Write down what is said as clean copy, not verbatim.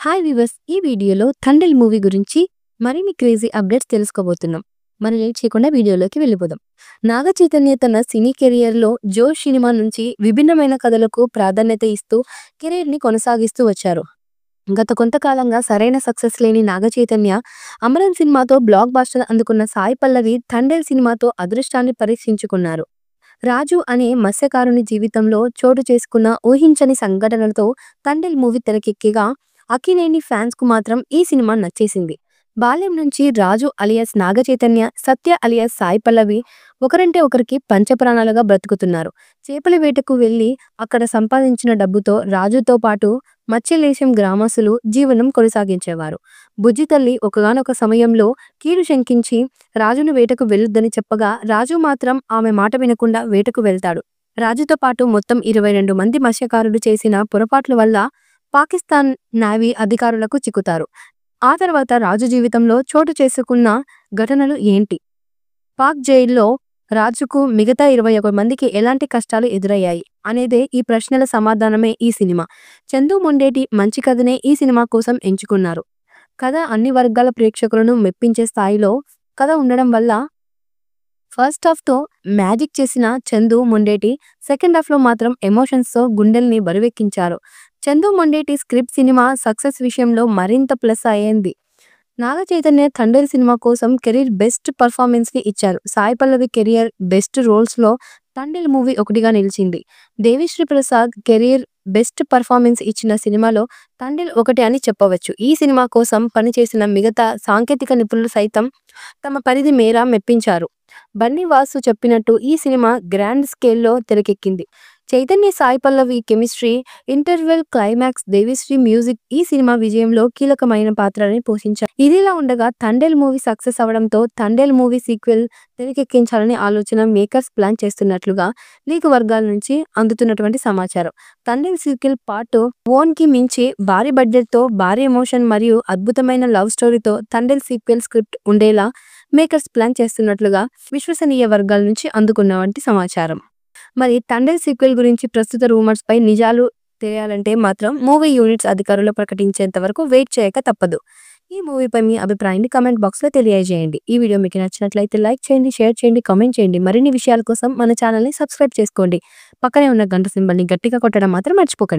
Hi viewers, ఈ వీడియోలో Thandel movie గురించి మరిన్ని క్రేజీ అప్డేట్స్ తెలుసుకోబోతున్నాం. మనం లేట్ చేయకుండా వీడియోలోకి వెళ్ళిపోదాం. నాగ చైతన్య తన సినీ కెరియర్లో జోష్ సినిమా నుంచి విభిన్నమైన కథలకు ప్రాధాన్యత ఇస్తూ కెరీర్ని కొనసాగిస్తూ వచ్చారు. గత కొంతకాలంగా సరైన సక్సెస్ లేని నాగ చైతన్య అమరన్ సినిమాతో బ్లాక్ బాస్టర్ అందుకున్న సాయి పల్లవి థండెల్ సినిమాతో అదృష్టాన్ని పరీక్షించుకున్నారు. రాజు అనే మత్స్యకారుని జీవితంలో చోటు చేసుకున్న ఊహించని సంఘటనలతో థండెల్ మూవీ తెరకెక్కిగా అక్కినేని ఫ్యాన్స్ కు మాత్రం ఈ సినిమా నచ్చేసింది. బాల్యం నుంచి రాజు అలియాస్ నాగ చైతన్య, సత్య అలియాస్ సాయి పల్లవి ఒకరంటే ఒకరికి పంచప్రాణాలుగా బ్రతుకుతున్నారు. చేపల వేటకు వెళ్లి అక్కడ సంపాదించిన డబ్బుతో రాజుతో పాటు మత్స్యలేశం గ్రామస్తులు జీవనం కొనసాగించేవారు. బుజ్జి తల్లి ఒకగానొక సమయంలో కీడు శంకించి రాజును వేటకు వెళ్ళొద్దని చెప్పగా రాజు మాత్రం ఆమె మాట వినకుండా వేటకు వెళ్తాడు. రాజుతో పాటు మొత్తం 22 మంది మత్స్యకారులు చేసిన పొరపాట్ల వల్ల పాకిస్తాన్ నేవీ అధికారులకు చిక్కుతారు. ఆ తర్వాత రాజు జీవితంలో చోటు చేసుకున్న ఘటనలు ఏంటి? పాక్ జైల్లో రాజుకు మిగతా 21 మందికి ఎలాంటి కష్టాలు ఎదురయ్యాయి అనేదే ఈ ప్రశ్నల సమాధానమే ఈ సినిమా. చందు మొండేటి మంచి కథనే ఈ సినిమా కోసం ఎంచుకున్నారు. కథ అన్ని వర్గాల ప్రేక్షకులను మెప్పించే స్థాయిలో కథ ఉండడం వల్ల ఫస్ట్ హాఫ్తో మ్యాజిక్ చేసిన చందు మొండేటి సెకండ్ హాఫ్లో మాత్రం ఎమోషన్స్తో గుండెల్ని బరువెక్కించారు. Chandu Mondeti script cinema success విషయంలో మరింత ప్లస్ అయ్యింది. నాగ చైతన్య థండెల్ సినిమా కోసం కెరీర్ బెస్ట్ పర్ఫార్మెన్స్ ని ఇచ్చారు. Sai Pallavi career best roles లో థండెల్ మూవీ ఒకటిగా నిలిచింది. Devi Sri Prasad career best performance ఇచ్చిన సినిమాలో థండెల్ ఒకటి అని చెప్పవచ్చు. ఈ సినిమా కోసం పనిచేసిన మిగతా సాంకేతిక నిపుణులు సైతం తమ పరిధి మేర మెప్పించారు. బన్నీ వాసు చెప్పినట్టు ఈ సినిమా గ్రాండ్ స్కేల్లో తెరకెక్కింది. Chaitanya Sai Pallavi chemistry, interval, climax, Devi Sri music ఈ సినిమా విజయంలో కీలకమైన పాత్రని పోషించారు. ఇదిలా ఉండగా థండెల్ మూవీ సక్సెస్ అవడంతో థండెల్ మూవీ సీక్వెల్ తెరకెక్కించాలని ఆలోచన మేకర్స్ ప్లాన్ చేస్తున్నట్లుగా లీక్ వర్గాల నుంచి అందుతున్నటువంటి సమాచారం. థండెల్ సీక్వెల్ పార్ట్ 1 కి మించి భారీ బడ్జెట్ తో, భారీ ఎమోషన్ మరియు అద్భుతమైన లవ్ స్టోరీతో థండెల్ సీక్వెల్ స్క్రిప్ట్ ఉండేలా మేకర్స్ ప్లాన్ చేస్తున్నట్లుగా విశ్వసనీయ వర్గాల నుంచి అందుకున్నటువంటి సమాచారం. మరి థండెల్ సీక్వెల్ గురించి ప్రస్తుత రూమర్స్ పై నిజాలు తెలియాలంటే మాత్రం మూవీ యూనిట్స్ అధికారులు ప్రకటించేంత వరకు వెయిట్ చేయక తప్పదు. ఈ మూవీపై మీ అభిప్రాయాన్ని కామెంట్ బాక్స్ లో తెలియజేయండి. ఈ వీడియో మీకు నచ్చినట్లయితే లైక్ చేయండి, షేర్ చేయండి, కామెంట్ చేయండి. మరిన్ని విషయాల కోసం మన ఛానల్ ని సబ్స్క్రైబ్ చేసుకోండి. పక్కనే ఉన్న గంట సింబల్ ని గట్టిగా కొట్టడం మాత్రం మర్చిపోకండి.